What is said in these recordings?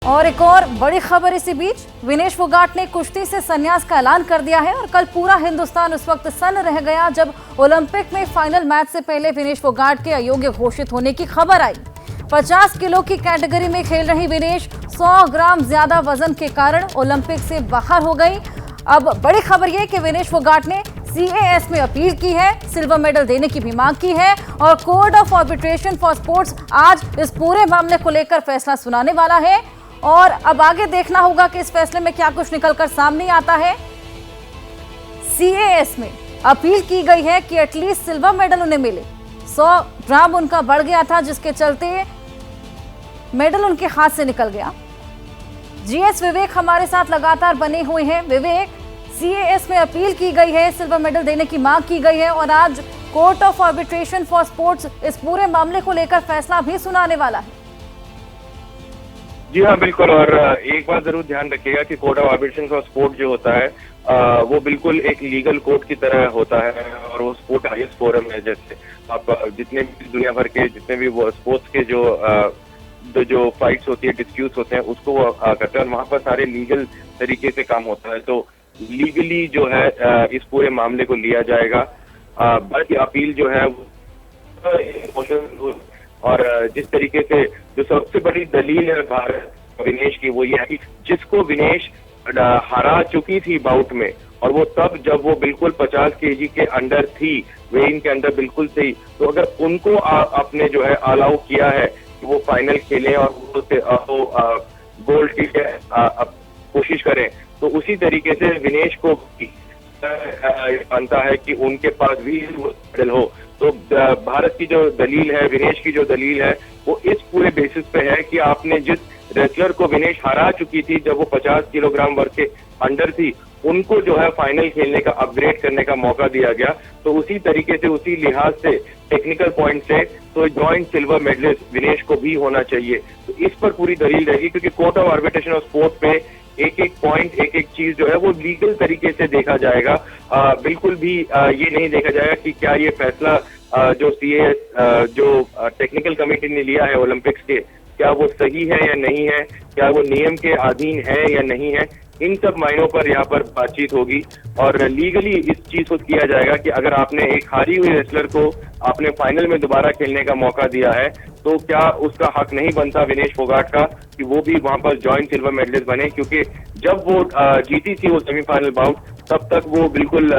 और एक और बड़ी खबर इसी बीच विनेश फोगाट ने कुश्ती से संन्यास का ऐलान कर दिया है और कल पूरा हिंदुस्तान उस वक्त सन्न रह गया जब ओलंपिक में फाइनल मैच से पहले विनेश फोगाट के अयोग्य घोषित होने की खबर आई। 50 किलो की कैटेगरी में खेल रही विनेश 100 ग्राम ज्यादा वजन के कारण ओलंपिक से बाहर हो गई। अब बड़ी खबर यह कि विनेश फोगाट ने CAS में अपील की है, सिल्वर मेडल देने की भी मांग की है और court of arbitration for sports आज इस पूरे मामले को लेकर फैसला सुनाने वाला है। और अब आगे देखना होगा कि इस फैसले में क्या कुछ निकलकर सामने आता है। CAS में अपील की गई है कि एटलीस्ट सिल्वर मेडल उन्हें मिले। 100 ग्राम उनका बढ़ गया था जिसके चलते मेडल उनके हाथ से निकल गया। GS विवेक हमारे साथ लगातार बने हुए हैं। विवेक, CAS में अपील की गई है, सिल्वर मेडल देने की मांग की गई है और आज court of arbitration for sports इस पूरे मामले को लेकर फैसला भी सुनाने वाला है। जी हाँ, बिल्कुल। और एक बात जरूर ध्यान रखिएगा कि court of arbitration for sport जो होता है वो बिल्कुल एक लीगल कोर्ट की तरह होता है और वो स्पोर्ट हाईएस्ट फोरम है। जैसे आप जितने भी दुनिया भर के जितने भी वो स्पोर्ट्स के जो फाइट्स होती है, डिस्प्यूट्स होते हैं, उसको वो करते हैं और वहाँ पर सारे लीगल तरीके से काम होता है। तो लीगली जो है इस पूरे मामले को लिया जाएगा। बल्कि अपील जो है और जिस तरीके से जो सबसे बड़ी दलील है भारत विनेश की वो ये है कि जिसको विनेश हरा चुकी थी बाउट में और वो तब जब वो बिल्कुल 50 केजी के अंडर थी, वेइन के अंदर बिल्कुल थी, तो अगर उनको अपने जो है अलाउ किया है कि वो फाइनल खेलें और वो गोल्ड की कोशिश करें, तो उसी तरीके से विनेश को बनता है कि उनके पास भी मेडल हो। तो भारत की जो दलील है, विनेश की जो दलील है, वो इस पूरे बेसिस पे है कि आपने जिस रेसलर को विनेश हरा चुकी थी जब वो 50 किलोग्राम वर्ग के अंडर थी, उनको जो है फाइनल खेलने का अपग्रेड करने का मौका दिया गया। तो उसी तरीके से, उसी लिहाज से, टेक्निकल पॉइंट से तो जॉइंट सिल्वर मेडलिस्ट विनेश को भी होना चाहिए। तो इस पर पूरी दलील रहेगी क्योंकि court of arbitration of sport पे एक एक पॉइंट, एक एक चीज जो है वो लीगल तरीके से देखा जाएगा। बिल्कुल भी ये नहीं देखा जाएगा कि क्या ये फैसला जो CAS जो टेक्निकल कमेटी ने लिया है ओलंपिक्स के, क्या वो सही है या नहीं है, क्या वो नियम के अधीन है या नहीं है। इन सब मायनों पर यहाँ पर बातचीत होगी और लीगली इस चीज को किया जाएगा कि अगर आपने एक हारी हुई रेसलर को आपने फाइनल में दोबारा खेलने का मौका दिया है, तो क्या उसका हक नहीं बनता विनेश फोगाट का कि वो भी वहां पर जॉइंट सिल्वर मेडलिस्ट बने। क्योंकि जब वो जीती थी वो सेमीफाइनल बाउट, तब तक वो बिल्कुल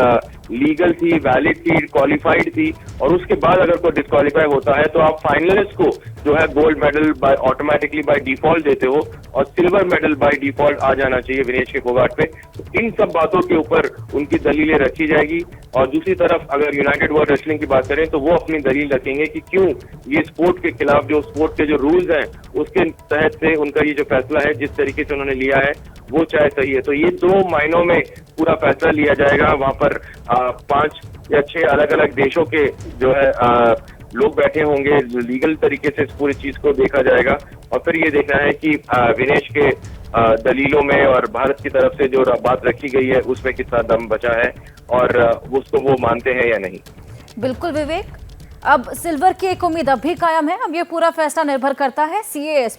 लीगल थी, वैलिड थी, क्वालिफाइड थी और उसके बाद अगर कोई डिस्क्वालीफाई होता है तो आप फाइनलिस्ट को जो है gold medal automatically by default देते हो और सिल्वर मेडल बाय डिफॉल्ट आ जाना चाहिए विनेश के फोगाट पे। तो इन सब बातों के ऊपर उनकी दलीलें रखी जाएगी। और दूसरी तरफ अगर यूनाइटेड वर्ल्ड रेसलिंग की बात करें तो वो अपनी दलील रखेंगे कि क्यों ये स्पोर्ट के खिलाफ, जो स्पोर्ट के जो रूल्स हैं उसके तहत से उनका ये जो फैसला है जिस तरीके से उन्होंने लिया है वो चाहे सही है। तो ये 2 मायनों में पूरा फैसला लिया जाएगा। वहां पर 5 या 6 अलग अलग देशों के जो है लोग बैठे होंगे, लीगल तरीके से इस पूरी चीज को देखा जाएगा और फिर ये देखना है कि विनेश के दलीलों में और भारत की तरफ से जो बात रखी गई है उसमें कितना दम बचा है और उसको वो मानते हैं या नहीं। बिल्कुल विवेक, अब सिल्वर की एक उम्मीद अब भी कायम है। अब ये पूरा फैसला निर्भर करता है CAS